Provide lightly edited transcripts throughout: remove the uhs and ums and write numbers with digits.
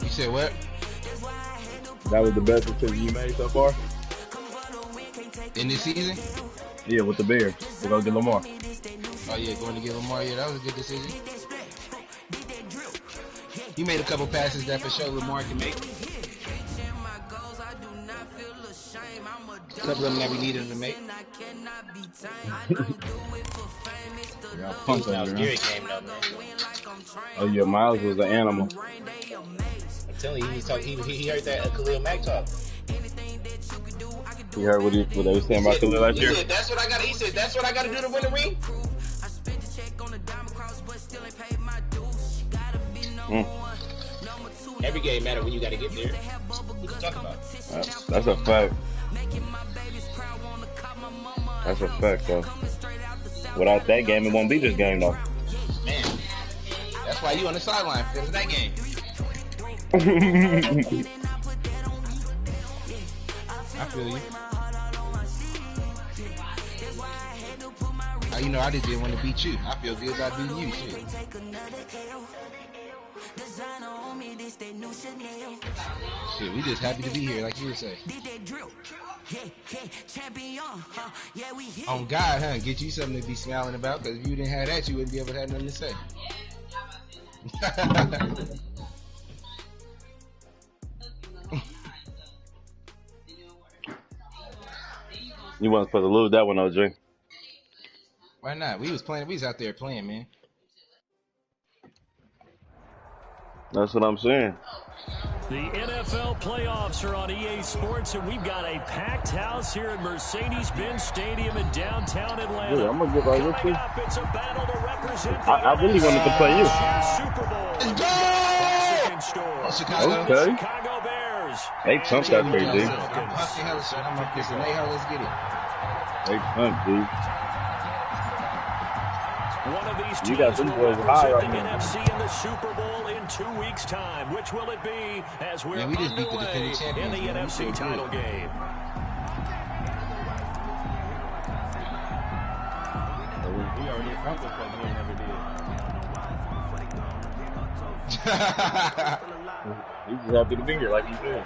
You said what? That was the best decision you made so far? In this season? Yeah, with the Bears. To go get Lamar. Oh yeah, going to get Lamar. Yeah, that was a good decision. He made a couple passes that for sure Lamar can make. A couple of them that we needed him to make. Yeah, It punt was now over a there. scary game, though, man. Oh yeah, Miles was an animal. I'm telling you, he was talking. He heard that Khalil Mack talk. You heard what they were saying about Khalil last year? He said, "That's what I got." He said, "That's what I got to do to win the ring." Every game matter when you got to get there. What you talking about? That's a fact. That's a fact, though. Without that game, it won't be this game, though. Man, that's why you on the sideline for that game. I feel you. You know, I just didn't want to beat you. I feel good about beating you. Shit. Shit, we just happy to be here, like you would say. On God, huh? Get you something to be smiling about, because if you didn't have that, you wouldn't be able to have nothing to say. You wasn't supposed to lose that one, OJ. Why not? We was out there playing, man. That's what I'm saying. The NFL playoffs are on EA Sports, and we've got a packed house here at Mercedes-Benz Stadium in downtown Atlanta. Yeah, I'm gonna get right with you. Up, it's a battle to represent I really wanted to play you. Super Bowl. Let's go! Chicago. Okay. Chicago Bears. They pumped that crazy. I'm up here for Mayhem. Let's get it. They pumped, dude. One of these You got teams them will boys high represent right the now. NFC in the Super Bowl in 2 weeks' time. Which will it be as we're we just beat the underway defending champions, in the man. NFC title game? We already accomplished what we never did. He's just happy to be here, like you said.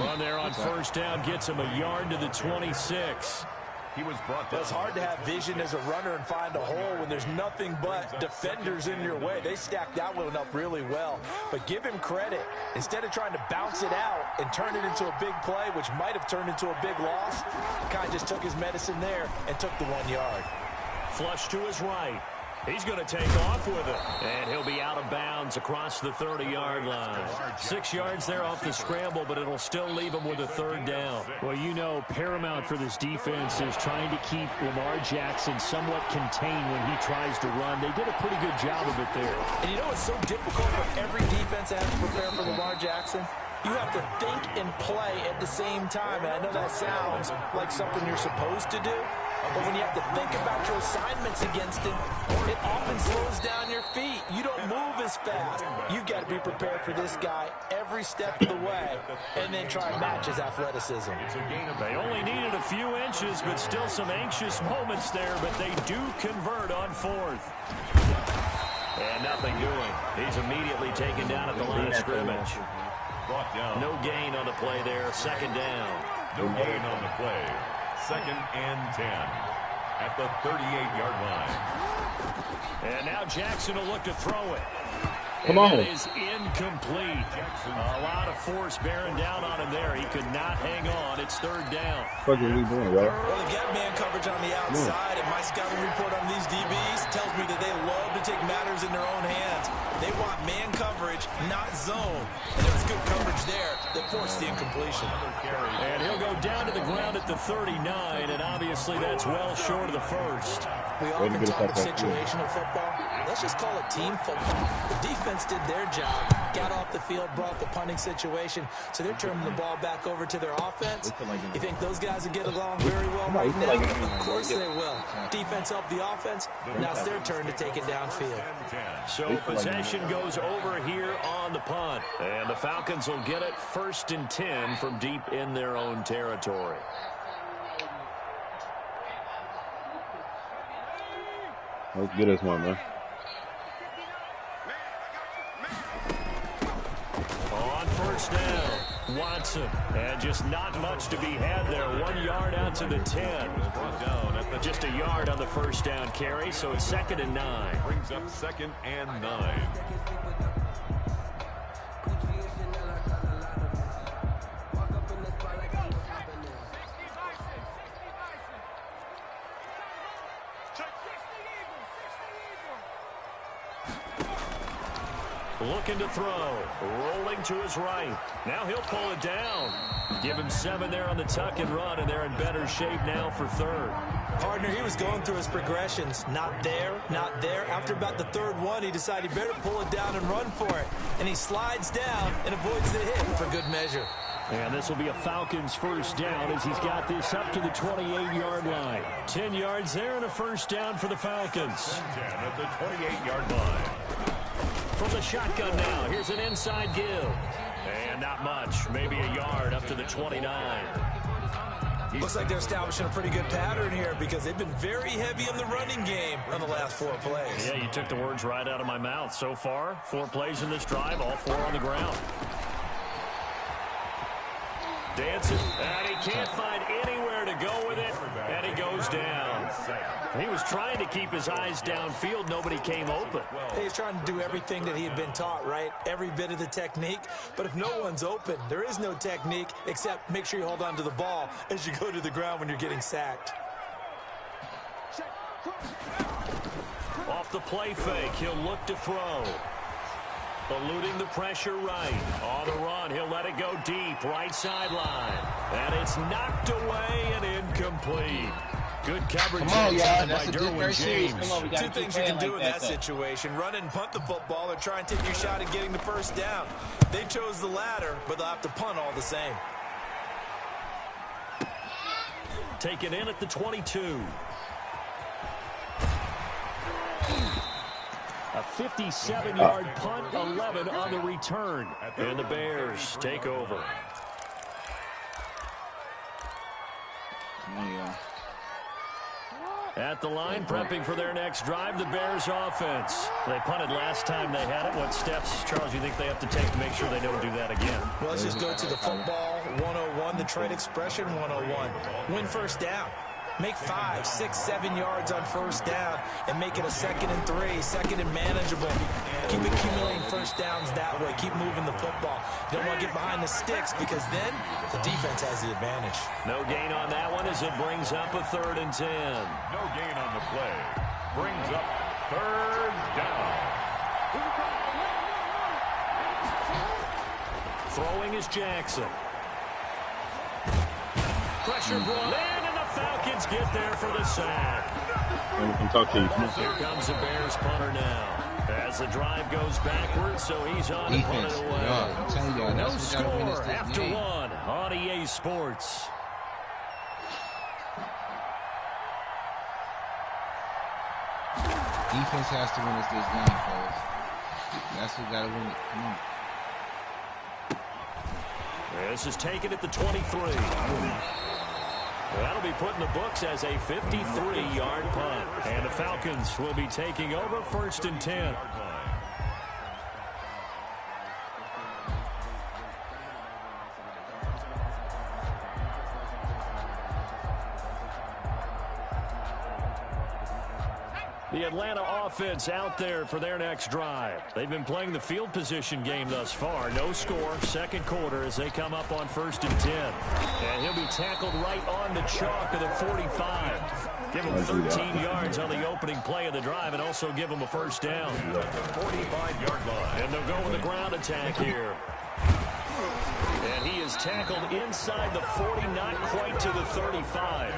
Run there on first down gets him a yard to the 26. It's hard to have vision as a runner and find a hole when there's nothing but defenders in your way. They stacked that one up really well. But give him credit. Instead of trying to bounce it out and turn it into a big play, which might have turned into a big loss, kind of just took his medicine there and took the 1 yard. Flush to his right. He's going to take off with it. And he'll be out of bounds across the 30-yard line. 6 yards there off the scramble, but it'll still leave him with a third down. Well, you know, paramount for this defense is trying to keep Lamar Jackson somewhat contained when he tries to run. They did a pretty good job of it there. And you know it's so difficult for every defense to have to prepare for Lamar Jackson? You have to think and play at the same time. And I know that sounds like something you're supposed to do. But when you have to think about your assignments against him, it often slows down your feet. You don't move as fast. You've got to be prepared for this guy every step of the way and then try and match his athleticism. They only needed a few inches, but still some anxious moments there, but they do convert on fourth. And nothing doing. He's immediately taken down at the line of scrimmage. No gain on the play there. Second down. No gain on the play. 2nd and 10 at the 38-yard line. And now Jackson will look to throw it. Come on. It is incomplete. A lot of force bearing down on him there. He could not hang on. It's third down. What are we doing, bro? Well, they've got man coverage on the outside, and my scouting report on these DBs tells me that they love to take matters in their own hands. They want man coverage, not zone. And there was good coverage there that forced the incompletion. And he'll go down to the ground at the 39, and obviously that's well short of the first. We often talk of situational football. Let's just call it team football. The defense did their job, got off the field, brought the punting situation, so they're turning the ball back over to their offense. You think those guys will get along very well right now? Of course they will. Defense helped the offense. Now it's their turn to take it downfield. So possession goes over here on the punt. And the Falcons will get it 1st and 10 from deep in their own territory. Let's get this one, man. On first down, Watson. And just not much to be had there. 1 yard out to the 10. Just a yard on the first down carry, so it's 2nd and 9. Brings up 2nd and 9. Looking to throw. Rolling to his right. Now he'll pull it down. Give him 7 there on the tuck and run, and they're in better shape now for 3rd. Partner, he was going through his progressions. Not there, not there. After about the 3rd one, he decided he better pull it down and run for it. And he slides down and avoids the hit for good measure. And this will be a Falcons first down as he's got this up to the 28-yard line. 10 yards there and a first down for the Falcons. 10 at the 28-yard line. From the shotgun now, here's an inside give. And not much, maybe a yard up to the 29. Looks like they're establishing a pretty good pattern here because they've been very heavy in the running game on the last 4 plays. Yeah, you took the words right out of my mouth. So far, 4 plays in this drive, all 4 on the ground. Dancing, and he can't find anywhere to go with it, and he goes down. He was trying to keep his eyes downfield. Nobody came open. He's trying to do everything that he had been taught, right? Every bit of the technique. But if no one's open, there is no technique except make sure you hold on to the ball as you go to the ground when you're getting sacked. Off the play fake, he'll look to throw. Eluding the pressure right. On the run, he'll let it go deep, right sideline. And it's knocked away and incomplete. Good coverage Come on, y'all. by That's a Derwin James. Come on, we gotta 2 things you can do in that situation. Run and punt the football or try and take your shot at getting the first down. They chose the latter, but they'll have to punt all the same. Taken in at the 22. A 57-yard punt, 11 on the return. And the Bears take over. At the line, prepping for their next drive, the Bears offense. They punted last time they had it. What steps, Charles, you think they have to take to make sure they don't do that again? Well, let's just go to the football 101, the trade expression 101. Win first down. Make 5, 6, 7 yards on first down and make it a 2nd and 3, 2nd and manageable. Keep accumulating first downs that way. Keep moving the football. You don't want to get behind the sticks because then the defense has the advantage. No gain on that one as it brings up a 3rd and 10. No gain on the play. Brings up 3rd down. Throwing is Jackson. Pressure brought in. Falcons get there for the sack. And we can talk to you. Here comes the Bears punter now. As the drive goes backwards, so he's on to punt it away. I'm telling y'all, no score after game. 1 on EA Sports. Defense has to win us this game, fellas. That's who got to win it. Come on. This is taken at the 23. That'll be put in the books as a 53-yard punt. And the Falcons will be taking over 1st and 10. The Atlanta offense out there for their next drive. They've been playing the field position game thus far. No score, 2nd quarter as they come up on 1st and 10. And he'll be tackled right on the chalk of the 45. Give him 13 yards on the opening play of the drive and also give him a first down. 45-yard line. And they'll go with a ground attack here. And he is tackled inside the 40, not quite to the 35.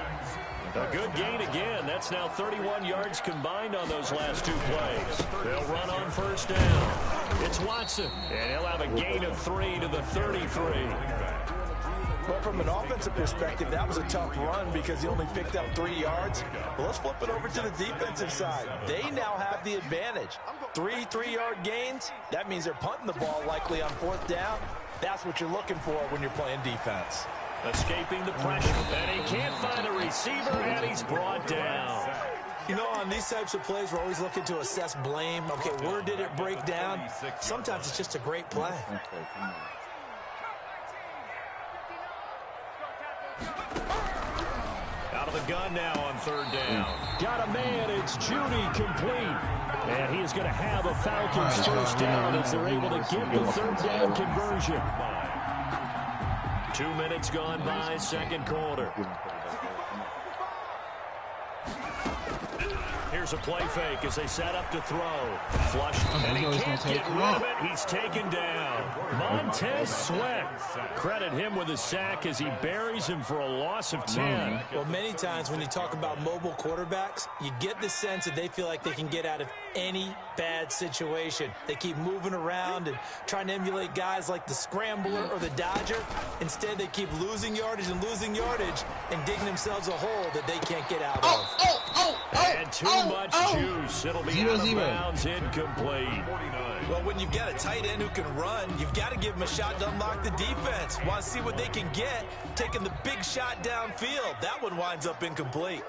A good gain again. That's now 31 yards combined on those last 2 plays. They'll run on first down. It's Watson, and he'll have a gain of 3 to the 33. Well, from an offensive perspective, that was a tough run because he only picked up 3 yards. Well, let's flip it over to the defensive side. They now have the advantage. 3 3-yard gains. That means they're punting the ball likely on 4th down. That's what you're looking for when you're playing defense. Escaping the pressure, and he can't find a receiver, and he's brought down. You know, on these types of plays, we're always looking to assess blame. Okay, where did it break down? Sometimes it's just a great play. Out of the gun now on third down. Got a man. It's Judy complete. And he is going to have a Falcons first down as they're able to get the third down conversion. 2 minutes gone by, second quarter. Here's a play fake as they set up to throw. Flush, and he can't get rid of it. He's taken down. Montez Sweat. Credit him with a sack as he buries him for a loss of 10. Well, many times when you talk about mobile quarterbacks, you get the sense that they feel like they can get out of any bad situation. They keep moving around and trying to emulate guys like the Scrambler or the Dodger. Instead, they keep losing yardage and digging themselves a hole that they can't get out of. And too much juice. It'll be out of bounds, incomplete. Well, when you've got a tight end who can run, you've got to give him a shot to unlock the defense. Want to see what they can get, taking the big shot downfield. That one winds up incomplete.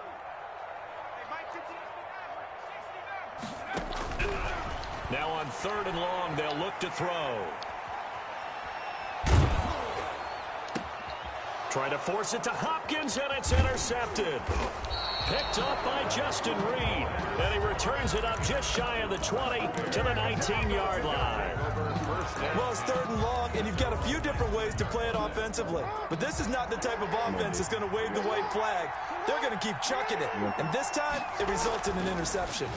Now on third and long, they'll look to throw. Trying to force it to Hopkins, and it's intercepted. Picked up by Justin Reed. And he returns it up just shy of the 20 to the 19-yard line. Well, it's third and long, and you've got a few different ways to play it offensively. But this is not the type of offense that's going to wave the white flag. They're going to keep chucking it. And this time, it results in an interception.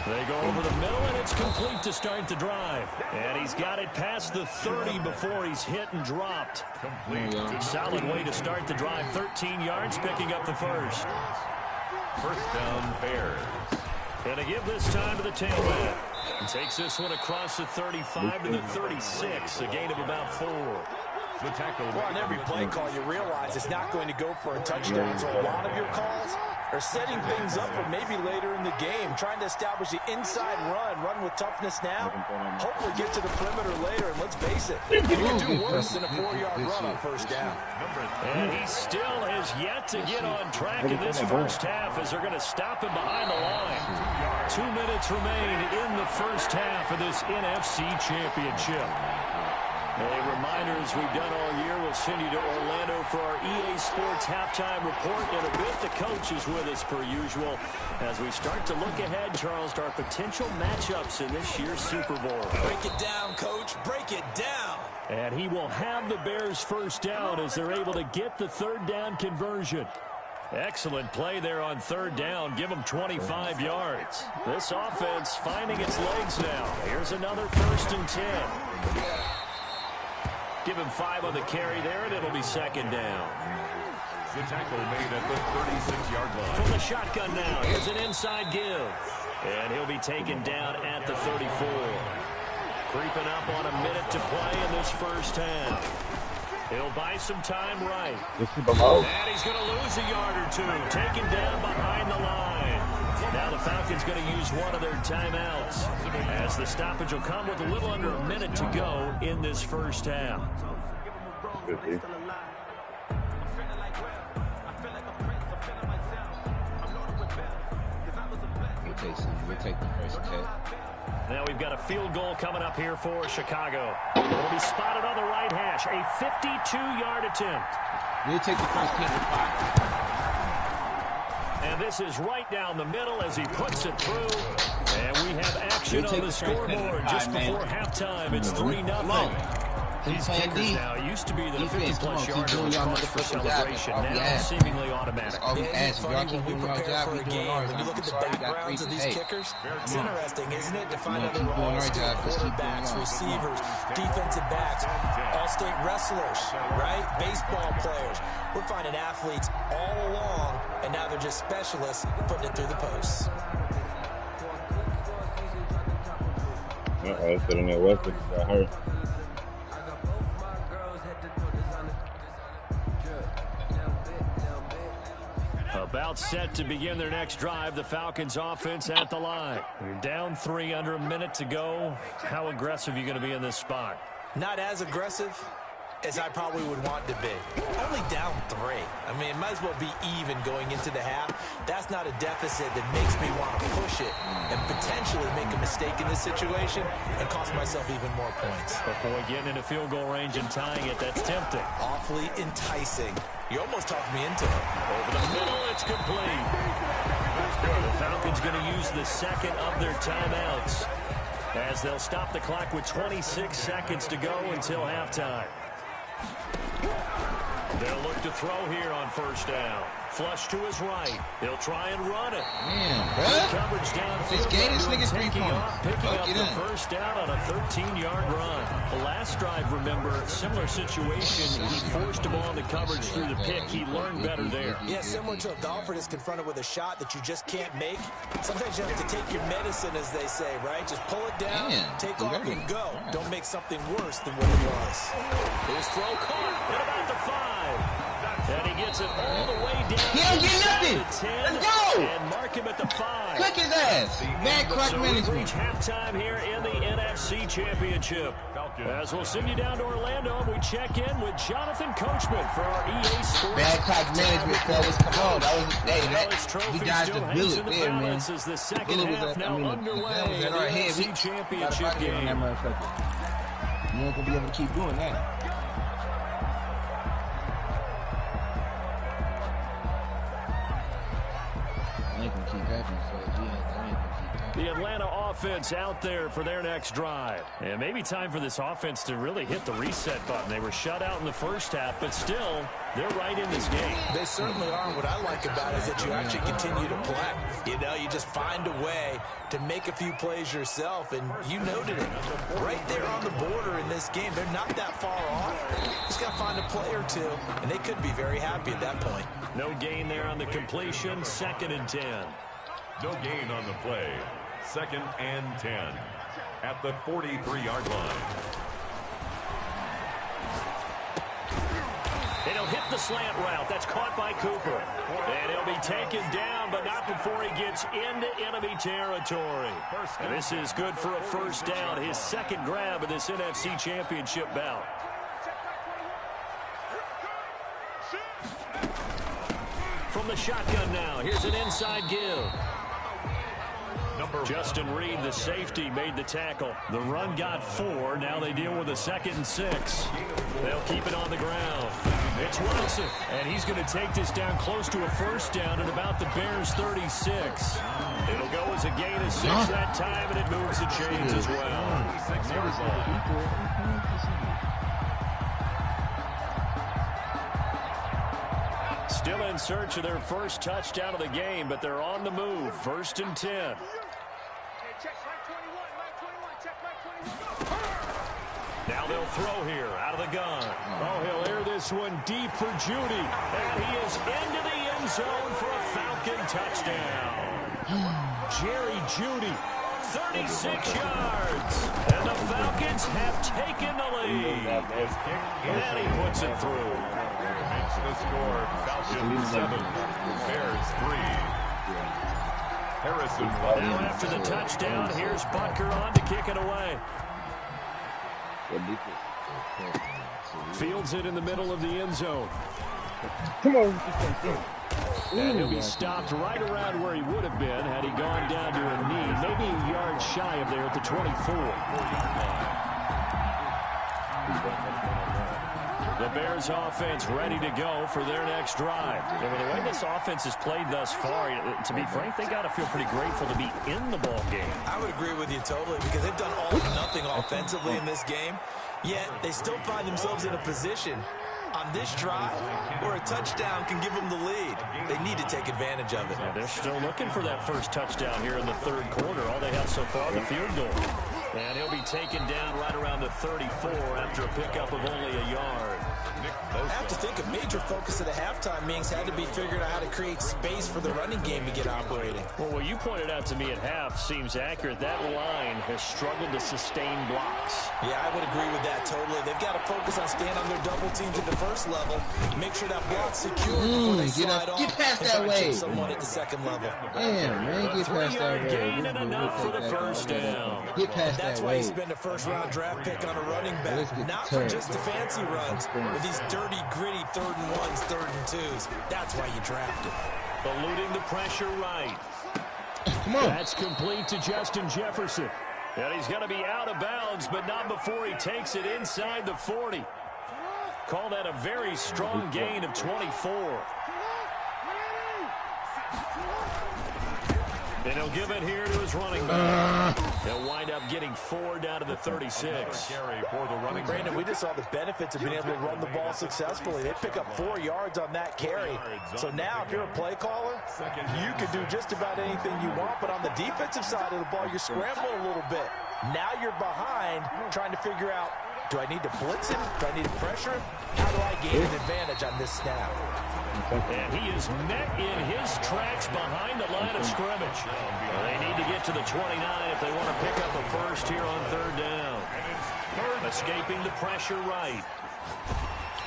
They go over the middle, and it's complete to start the drive. And he's got it past the 30 before he's hit and dropped. Solid way to start the drive. 13 yards, picking up the first. First down, Bears. And to give this time to the tailback. Takes this one across the 35 to the 36, a gain of about 4. The tackle. Well, on every play call, you realize it's not going to go for a touchdown. So a lot of your calls are setting things up for maybe later in the game, trying to establish the inside run with toughness now, hopefully get to the perimeter later, and let's face it, you can do worse than a 4-yard run on first down. And he still has yet to get on track in this first half as they're going to stop him behind the line. 2 minutes remain in the first half of this NFC Championship. A reminder, as we've done all year, we'll send you to Orlando for our EA Sports halftime report. In a bit, the coach is with us per usual as we start to look ahead, Charles, to our potential matchups in this year's Super Bowl. Break it down, Coach. Break it down. And he will have the Bears first down as they're able to get the third down conversion. Excellent play there on third down. Give them 25 yards. This offense finding its legs now. Here's another 1st and 10. Give him 5 on the carry there, and it'll be second down. The tackle made at the 36-yard line. From the shotgun now, here's an inside give. And he'll be taken down at the 34. Creeping up on a minute to play in this first half. He'll buy some time right. And he's going to lose a yard or two. Taken down behind the line. Now the Falcons going to use one of their timeouts as the stoppage will come with a little under a minute to go in this first half. We'll take the first cut. Now we've got a field goal coming up here for Chicago. It'll be spotted on the right hash. A 52-yard attempt. We'll take the first kick at 5. And this is right down the middle as he puts it through. And we have action on the scoreboard just before halftime. It's 3-0. These kickers now used to be the 50-plus yarder was called for celebration. Now seemingly automatic. It's funny when we prepare for a game, when you look at the backgrounds of these kickers, it's interesting, isn't it, to find out they're all skilled quarterbacks, receivers, defensive backs, all-state wrestlers, right? Baseball players. We're finding athletes all along, and now they're just specialists putting it through the posts. I said in that West got hurt. About set to begin their next drive, the Falcons offense at the line. You're down 3 under a minute to go. How aggressive are you going to be in this spot? Not as aggressive as I probably would want to be. Only down 3. I mean, it might as well be even going into the half. That's not a deficit that makes me want to push it and potentially make a mistake in this situation and cost myself even more points. But boy, getting into field goal range and tying it, that's tempting. Awfully enticing. You almost talked me into it. Over the middle, it's complete. The Falcons going to use the second of their timeouts as they'll stop the clock with 26 seconds to go until halftime. They'll look to throw here on first down. Flush to his right. He'll try and run it. Damn, bro. Coverage downfield. This nigga's 3 points. Picking up the first down on a 13-yard run. The last drive, remember, similar situation. He forced the ball into coverage through the pick. He learned better there. Yeah, similar to a golfer that's confronted with a shot that you just can't make. Sometimes you have to take your medicine, as they say, right? Just pull it down, take off, and go. Don't make something worse than what it was. His throw caught at about the 5. And he gets it all the way down. He don't get nothing. Let's go. And mark him at the 5. Click his ass. Bad clock management. We reach halftime here in the NFC Championship. As we'll send you down to Orlando, and we check in with Jonathan Coachman for our EA Sports. Bad clock management, fellas. Come on. We dodged the bullet there, man. As the second half now underway. That was at our head. NFC Championship game. You ain't gonna be able to keep doing that. The Atlanta offense out there for their next drive. And maybe time for this offense to really hit the reset button. They were shut out in the first half, but still, they're right in this game. They certainly are. What I like about it is that you actually continue to play. You know, you just find a way to make a few plays yourself, and you noted it. Right there on the border in this game, they're not that far off. Just got to find a play or two, and they could be very happy at that point. No gain there on the completion, 2nd and 10. No gain on the play. 2nd and 10 at the 43-yard line. And he'll hit the slant route. That's caught by Cooper. And he'll be taken down, but not before he gets into enemy territory. And this is good for a first down. His second grab of this NFC Championship bout. From the shotgun now, here's an inside give. Justin Reed, the safety, made the tackle. The run got 4. Now they deal with a 2nd and 6. They'll keep it on the ground. It's Wilson, and he's going to take this down close to a first down at about the Bears' 36. It'll go as a gain of 6 that time, and it moves the chains as well. 6-yard line. Still in search of their first touchdown of the game, but they're on the move. 1st and 10. Now they'll throw here out of the gun. Oh, he'll air this one deep for Judy. And he is into the end zone for a Falcon touchdown. Jerry Judy, 36 yards. And the Falcons have taken the lead. And he puts it through. Makes the score. Falcons 7, Bears 3. Harrison. Now after the touchdown, here's Butker on to kick it away. Fields it in the middle of the end zone. Come on. And he'll be stopped right around where he would have been had he gone down to a knee, maybe a yard shy of there at the 24. The Bears offense ready to go for their next drive. And with the way this offense has played thus far, to be frank, they got to feel pretty grateful to be in the ball game. I would agree with you totally because they've done all or nothing offensively in this game, yet they still find themselves in a position on this drive where a touchdown can give them the lead. They need to take advantage of it. Yeah, they're still looking for that first touchdown here in the 3rd quarter. All they have so far, the field goal. And he'll be taken down right around the 34 after a pickup of only a yard. I have to think a major focus of the halftime meetings had to be figuring out how to create space for the running game to get operating. Well, what you pointed out to me at half seems accurate. That line has struggled to sustain blocks. Yeah, I would agree with that totally. They've got to focus on staying on their double teams at the first level, make sure that block's secure before they slide off. Get past that way. Someone at the second level. Damn, man, get past that way. Gain and enough for the first down. Get past That's that why way. you spend a first-round draft pick on a running back, not for just the fancy runs, but these dirty, gritty 3rd and 1s, 3rd and 2s. That's why you draft it. Eluding the pressure right. Come on. That's complete to Justin Jefferson. And he's going to be out of bounds, but not before he takes it inside the 40. Call that a very strong gain of 24. And he'll give it here to his running back. They'll wind up getting 4 down to the 36. Brandon, we just saw the benefits of being able to run the ball successfully. They pick up 4 yards on that carry. So now, if you're a play caller, you can do just about anything you want. But on the defensive side of the ball, you're scrambling a little bit. Now you're behind, trying to figure out, do I need to blitz him? Do I need to pressure him? How do I gain an advantage on this snap? And he is met in his tracks behind the line of scrimmage. They need to get to the 29 if they want to pick up a first here on 3rd down. Escaping the pressure right.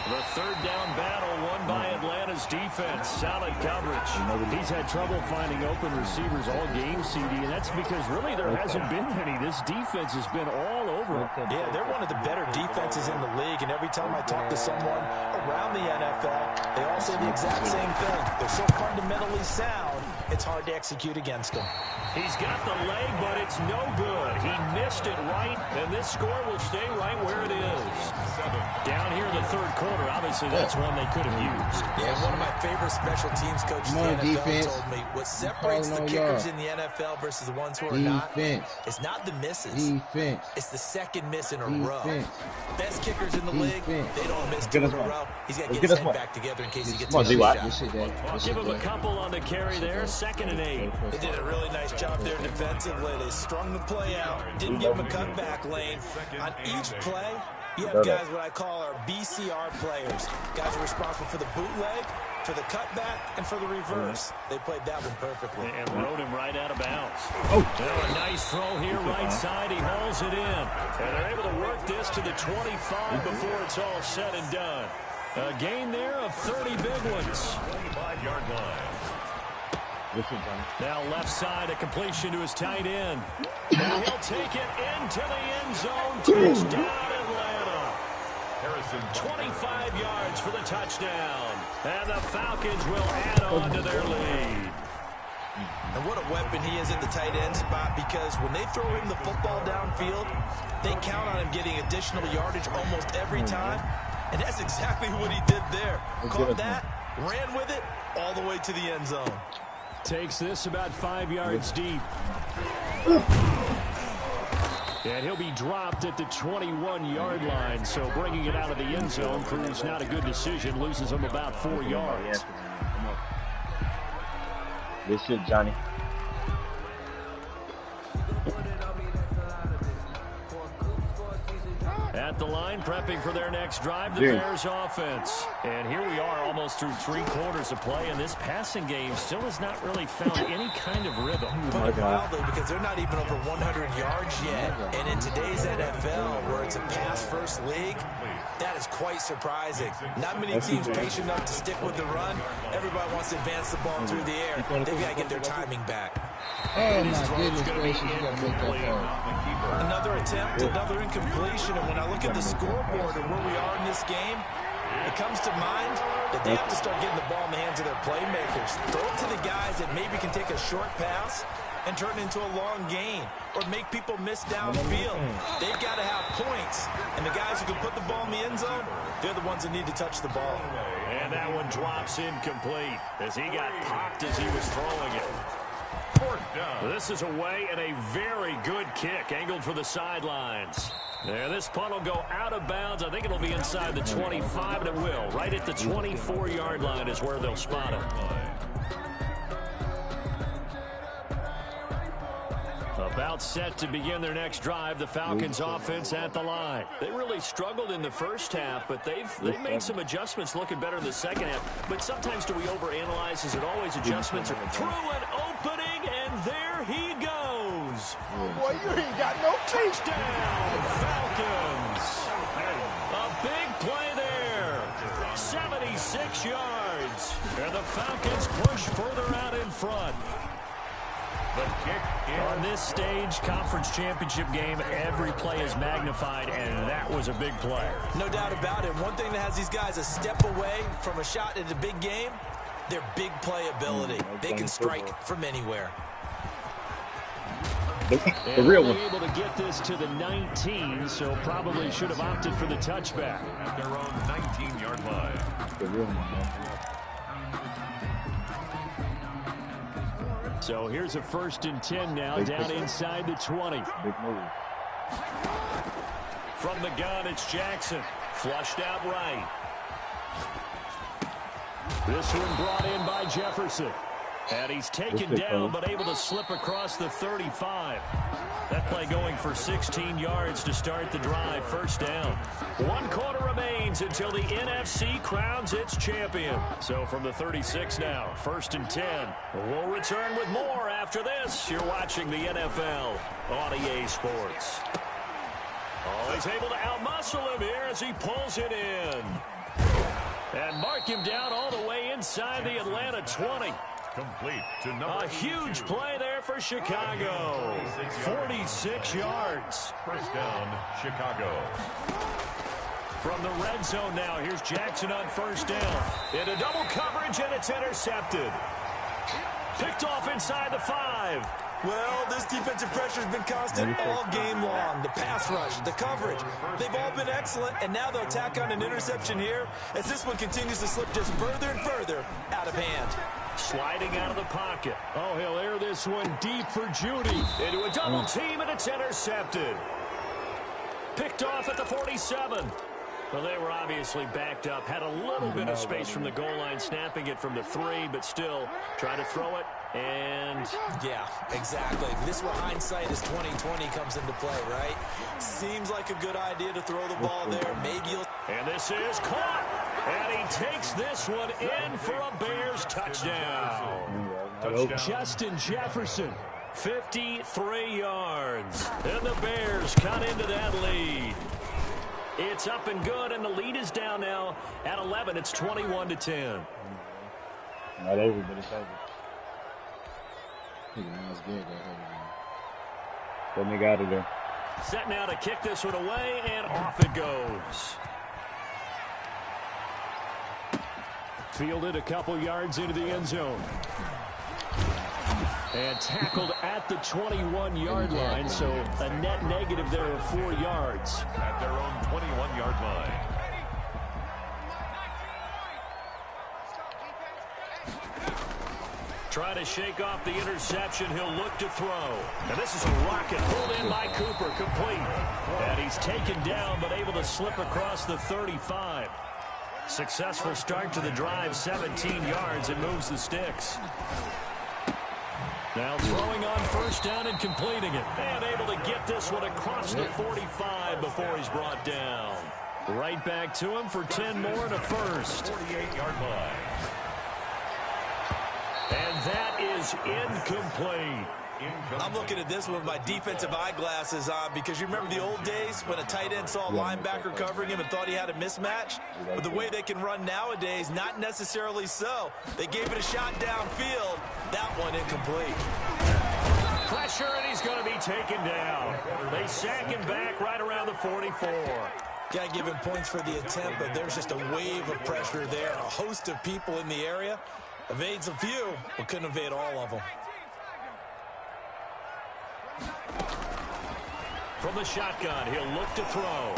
The 3rd down battle won by Atlanta's defense. Solid coverage. He's had trouble finding open receivers all game, CD, and that's because really there hasn't been any. This defense has been all over. Yeah, they're one of the better defenses in the league, and every time I talk to someone around the NFL, they all say the exact same thing. They're so fundamentally sound, it's hard to execute against them. He's got the leg, but it's no good. He missed it right, and this score will stay right where it is. Down here in the 3rd quarter, obviously that's one they could have used. Yeah, one of my favorite special teams coaches in the NFL told me what separates the kickers in the NFL versus the ones who are not, it's not the misses. It's the second miss in a row. Best kickers in the league, they don't miss 2 in a row. He's got to get his head back together in case he gets another shot. Give him a couple on the carry there. 2nd and 8. They did a really nice job there defensively. They strung the play out, didn't give him a cutback lane. On each play, you have guys what I call our BCR players. Guys are responsible for the bootleg, for the cutback, and for the reverse. They played that one perfectly. And rode him right out of bounds. Now a nice throw here right side. He hauls it in. And they're able to work this to the 25 before it's all said and done. A gain there of 30 big ones. 25-yard line. Now left side, a completion to his tight end. And he'll take it into the end zone. Touchdown, Atlanta. 25 yards for the touchdown. And the Falcons will add on to their lead. And what a weapon he is at the tight end spot, because when they throw him the football downfield, they count on him getting additional yardage almost every time. And that's exactly what he did there. Caught that, ran with it, all the way to the end zone. Takes this about 5 yards deep. And he'll be dropped at the 21-yard line. So bringing it out of the end zone proves not a good decision. Loses him about 4 yards. Good shit, Johnny. At the line, prepping for their next drive, the Bears offense. And here we are almost through 3 quarters of play, and this passing game still has not really found any kind of rhythm. Put it mildly, because they're not even over 100 yards yet. And in today's NFL, where it's a pass-first league, that is quite surprising. Not many teams patient enough to stick with the run. Everybody wants to advance the ball through the air. They've got to get their timing back. Oh, my goodness gracious, you got to make that call. Another attempt, another incompletion, and when I look at the scoreboard and where we are in this game, it comes to mind that they have to start getting the ball in the hands of their playmakers. Throw it to the guys that maybe can take a short pass and turn it into a long gain, or make people miss downfield. They've got to have points, and the guys who can put the ball in the end zone, they're the ones that need to touch the ball. And that one drops incomplete as he got popped as he was throwing it. This is away, and a very good kick angled for the sidelines. There, this punt will go out of bounds. I think it'll be inside the 25, and it will. Right at the 24-yard line is where they'll spot it. A About set to begin their next drive, the Falcons offense at the line. They really struggled in the first half, but they've made some adjustments looking better in the second half. But sometimes do we overanalyze? Is it always adjustments? Through an opening, and there he goes. Oh, boy, you ain't got no Touchdown, Falcons. A big play there. 76 yards. And the Falcons push further out in front. The kick On this stage, conference championship game, every play is magnified, and that was a big play. No doubt about it. One thing that has these guys a step away from a shot at a big game, their big play ability. They can strike from anywhere. The real one. Able to get this to the 19, so probably should have opted for the touchback. at their own 19-yard line. The real one, man. So here's a 1st and 10 now, down inside the 20. Big move. From the gun, it's Jackson. Flushed out right. This one brought in by Jefferson. And he's taken down, but able to slip across the 35. That play going for 16 yards to start the drive. 1st down. 1 quarter remains until the NFC crowns its champion. So from the 36 now, 1st and 10. We'll return with more after this. You're watching the NFL on EA Sports. Oh, he's able to outmuscle him here as he pulls it in. And mark him down all the way inside the Atlanta 20. Complete to number A huge 82. play there for Chicago. 46 yards. 1st down, Chicago. From the red zone now, here's Jackson on 1st down. Into double coverage, and it's intercepted. Picked off inside the 5. Well, this defensive pressure has been constant all game long. The pass rush, the coverage, they've all been excellent, and now they'll tack on an interception here as this one continues to slip just further and further out of hand. Sliding out of the pocket. Oh, he'll air this one deep for Judy. Into a double team, and it's intercepted. Picked off at the 47. Well, they were obviously backed up. Had a little bit of space from the goal line, snapping it from the 3, but still try to throw it. And yeah, exactly. This is where hindsight is 20/20 comes into play, right? Seems like a good idea to throw the ball there. Maybe you'll... And this is caught. And he takes this one in for a Bears touchdown. Justin Jefferson, 53 yards. And the Bears cut into that lead. It's up and good, and the lead is down now at 11. It's 21-10. Not over, but it's over. That nigga out of there. Set now to kick this one away, and off it goes. Fielded a couple yards into the end zone. And tackled at the 21-yard line, so a net negative there of 4 yards. At their own 21-yard line. Trying to shake off the interception. He'll look to throw. And this is a rocket pulled in by Cooper, complete. And he's taken down, but able to slip across the 35. Successful start to the drive, 17 yards, and moves the sticks. Now throwing on 1st down and completing it. And able to get this one across the 45 before he's brought down. Right back to him for 10 more and a 1st. 48-yard line. And that is incomplete. I'm looking at this with my defensive eyeglasses on because you remember the old days when a tight end saw a linebacker covering him and thought he had a mismatch? But the way they can run nowadays, not necessarily so. They gave it a shot downfield. That one incomplete. Pressure, and he's going to be taken down. They sack him back right around the 44. Got to give him points for the attempt, but there's just a wave of pressure there. A host of people in the area. Evades a few, but couldn't evade all of them. From the shotgun, he'll look to throw.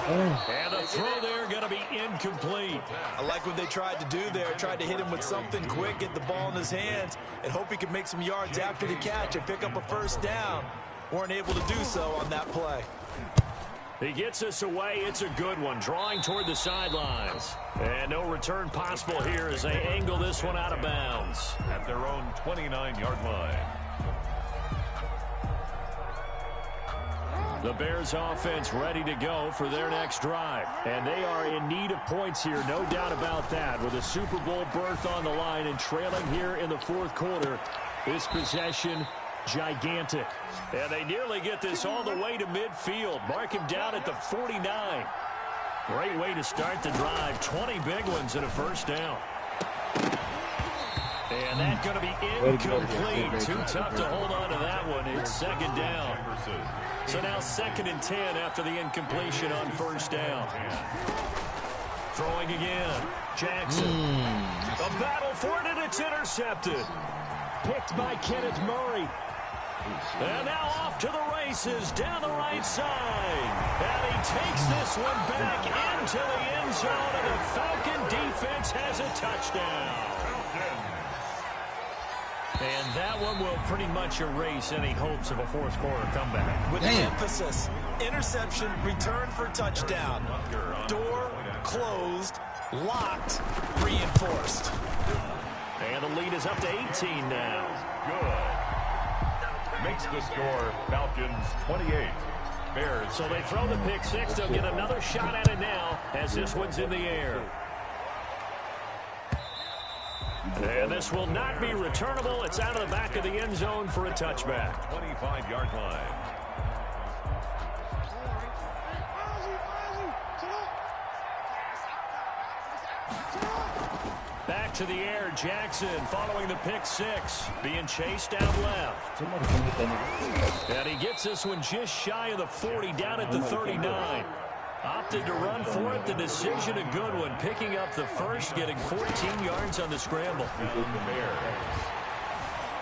And the throw there going to be incomplete. I like what they tried to do there. Tried to hit him with something quick, get the ball in his hands, and hope he could make some yards after the catch and pick up a 1st down. Weren't able to do so on that play. He gets us away. It's a good one. Drawing toward the sidelines. And no return possible here as they angle this one out of bounds. At their own 29-yard line. The Bears offense ready to go for their next drive. And they are in need of points here, no doubt about that. With a Super Bowl berth on the line and trailing here in the fourth quarter, this possession gigantic. And they nearly get this all the way to midfield. Mark him down at the 49. Great way to start the drive. 20 big ones and a first down. And that's going to be incomplete. Too tough to hold on to that one. It's second down. So now 2nd and 10 after the incompletion on first down. Throwing again. Jackson. A battle for it, and it's intercepted. Picked by Kenneth Murray. And now off to the races down the right side. And he takes this one back into the end zone, and the Falcon defense has a touchdown. And that one will pretty much erase any hopes of a fourth quarter comeback. With the emphasis, interception, return for touchdown. Door closed, locked, reinforced. And the lead is up to 18 now. Good. Makes the score Falcons 28. Bears. So they throw the pick six. They'll get another shot at it now as this one's in the air. And this will not be returnable. It's out of the back of the end zone for a touchback. 25-yard line. Back to the air, Jackson following the pick six. Being chased out left. And he gets this one just shy of the 40, down at the 39. Opted to run for it. The decision a good one. Picking up the first, getting 14 yards on the scramble.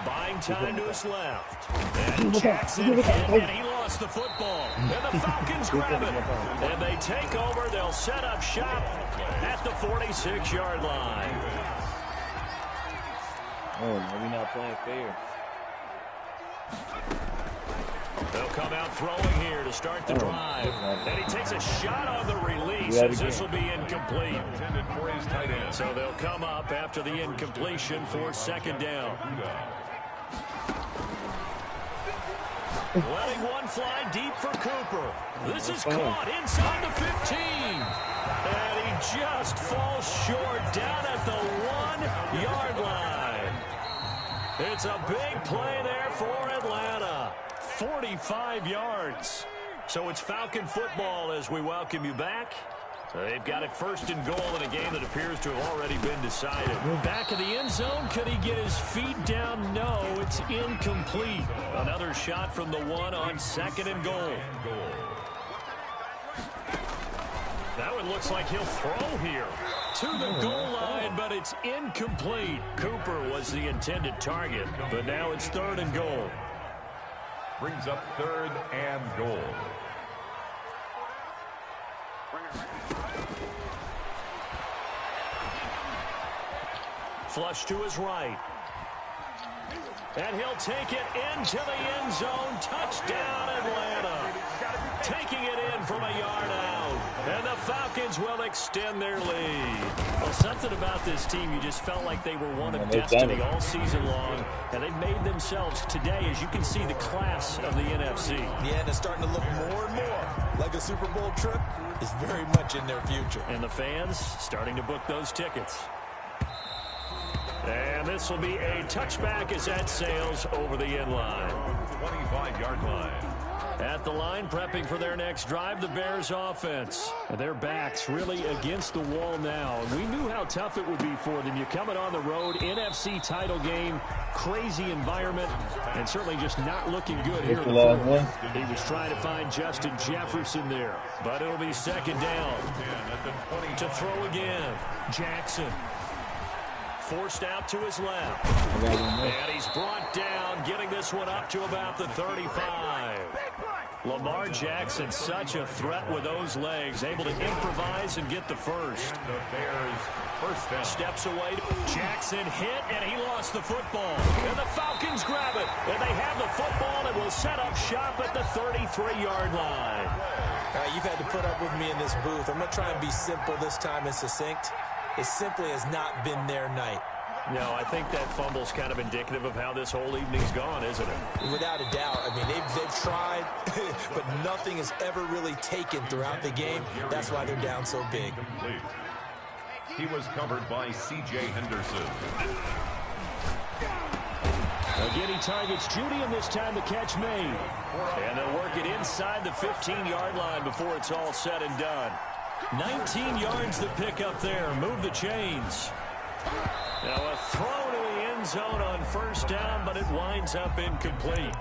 Buying time to his left. And Jackson hit, and he lost the football. And the Falcons grab it. And they take over. They'll set up shop at the 46-yard line. Oh, maybe not playing fair. They'll come out throwing here to start the drive. And he takes a shot on the release as this will be incomplete. So they'll come up after the incompletion for second down. Letting one fly deep for Cooper. This is caught inside the 15. And he just falls short down at the 1-yard line. It's a big play there for Atlanta. 45 yards. So it's Falcon football as we welcome you back. They've got it first and goal in a game that appears to have already been decided. Back of the end zone. Could he get his feet down? No, it's incomplete. Another shot from the one on second and goal. That one looks like he'll throw here to the goal line, but it's incomplete. Cooper was the intended target, but now it's third and goal. Brings up third and goal. Flush to his right. And he'll take it into the end zone. Touchdown, Atlanta. Taking it in from a yard out. And the Falcons will extend their lead. Well, something about this team, you just felt like they were one of destiny all season long. And they've made themselves today, as you can see, the class of the NFC. Yeah, and it's starting to look more and more like a Super Bowl trip is very much in their future. And the fans starting to book those tickets. And this will be a touchback as that sails over the end line. 25-yard line. At the line, prepping for their next drive, the Bears offense. And their backs really against the wall now. And we knew how tough it would be for them. You're coming on the road, NFC title game, crazy environment, and certainly just not looking good here in the fourth. He was trying to find Justin Jefferson there, but it'll be second down. To throw again, Jackson. Forced out to his left. And he's brought down, getting this one up to about the 35. Lamar Jackson, such a threat with those legs, able to improvise and get the first. The Bears first down. Steps away. Jackson hit, and he lost the football. And the Falcons grab it. And they have the football and will set up shop at the 33-yard line. You've had to put up with me in this booth. I'm going to try and be simple this time and succinct. It simply has not been their night. No, I think that fumble's kind of indicative of how this whole evening's gone, isn't it? Without a doubt. I mean, they've tried, but nothing is ever really taken throughout the game. That's why they're down so big. He was covered by C.J. Henderson. Again, he targets Judy, and this time the catch made. And they'll work it inside the 15-yard line before it's all said and done. 19 yards the pick up there. Move the chains. Now a throw to the end zone on first down, but it winds up incomplete.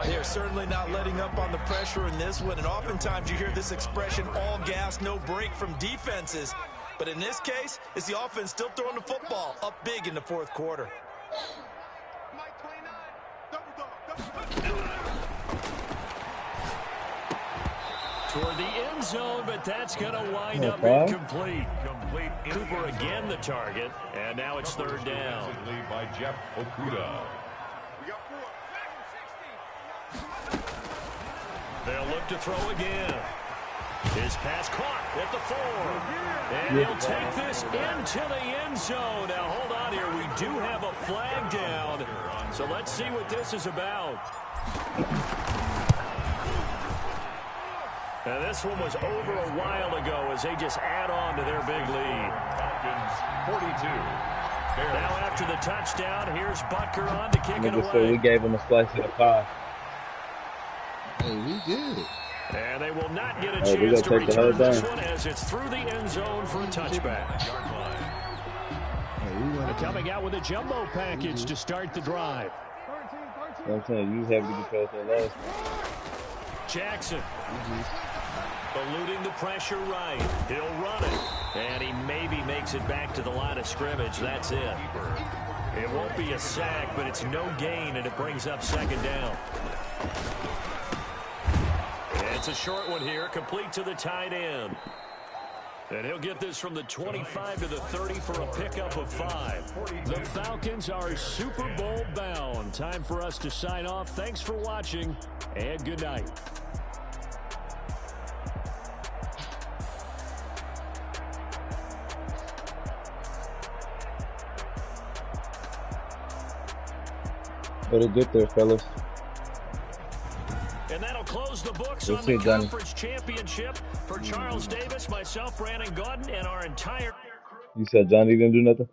They're certainly not letting up on the pressure in this one, and oftentimes you hear this expression, all gas, no break from defenses. But in this case, it's the offense still throwing the football up big in the fourth quarter. Toward the end zone, but that's going to wind up incomplete. Cooper again the target, and now it's third down. By Jeff Okuda. They'll look to throw again. His pass caught at the 4. And he'll take this into the end zone. Now, hold on here. We do have a flag down. So let's see what this is about. Now, this one was over a while ago as they just add on to their big lead. Falcons 42. Now, after the touchdown, here's Butker on to kick it away. So we gave him a slice of the pie. Hey, we good. And they will not get a chance to return this one as it's through the end zone for a touchback. Coming out with a jumbo package to start the drive. I'm saying, you was happy to get past that last one. Jackson. Eluding the pressure right. He'll run it. And he maybe makes it back to the line of scrimmage. That's it. It won't be a sack, but it's no gain, and it brings up second down. It's a short one here, complete to the tight end. And he'll get this from the 25 to the 30 for a pickup of 5. The Falcons are Super Bowl bound. Time for us to sign off. Thanks for watching, and good night. Better get there, fellas. And that'll close the books on the conference championship for Charles Davis, myself, Brandon Gaudin, and our entire... You said Johnny didn't do nothing?